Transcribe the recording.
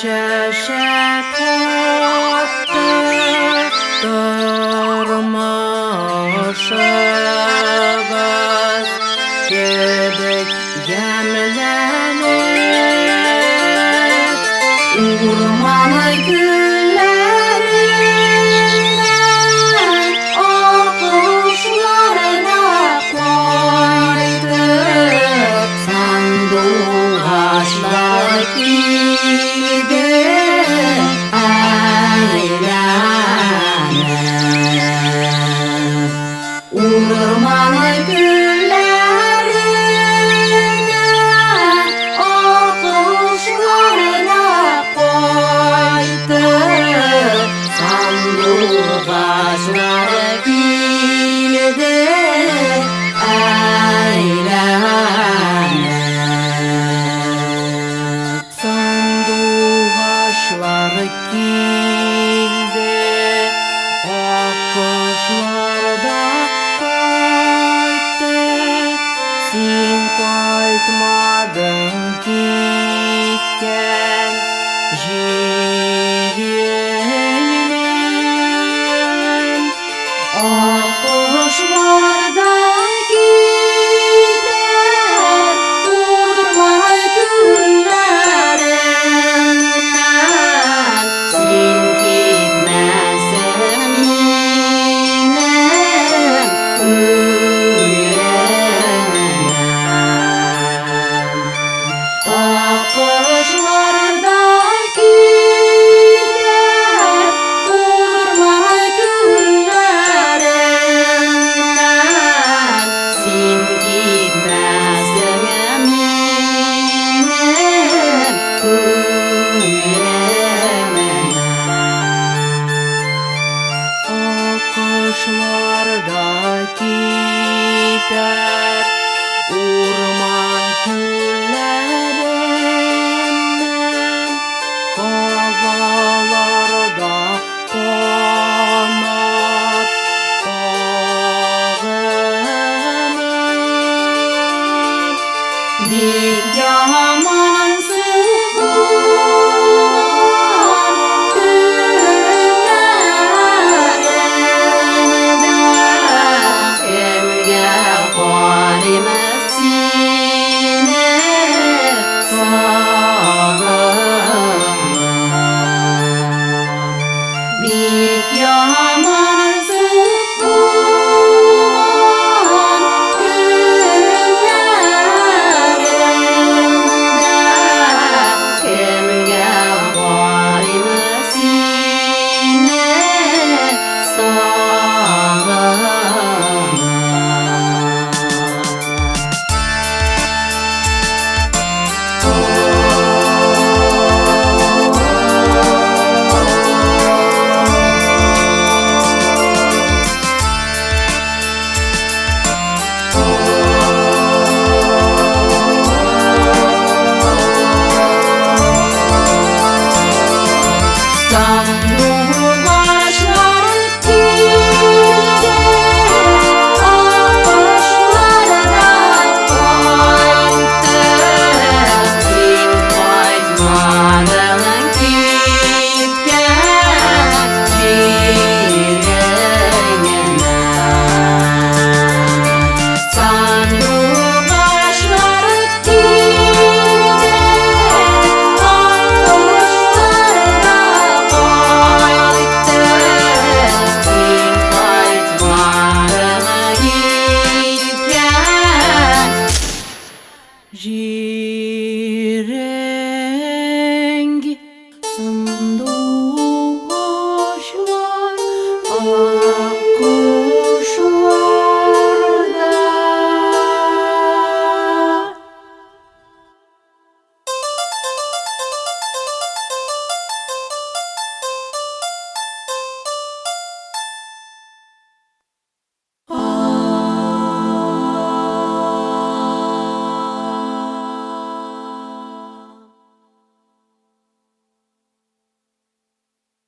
şeşek attı durmuşuz Gedek gemlenip Urmanı güllerinden O kuşlarına koydu Sandıgaçlar gibi eğlenir Urmanı güllerinden O kuşlarına koydu Sandıgaçlar gibi eğlenir Sandıgaçlar kildi Akışlarda koydu Sen koytmadın gitken Jireğimden Akışlarda gider Urman güllerinden Sen gitmezsen yinem Üyemem Akışlarda gider Urman güllerinden Sen gitmezsen yinem Üyemem Akışlarda gider Urman güllerinden Havalarda konat ağımın Bir yaman sıkılan günlerimden Emge koymuş seni sağımın Bir yaman sıkılan günlerimden Emge koymuş seni sağımın Sandıgaçlar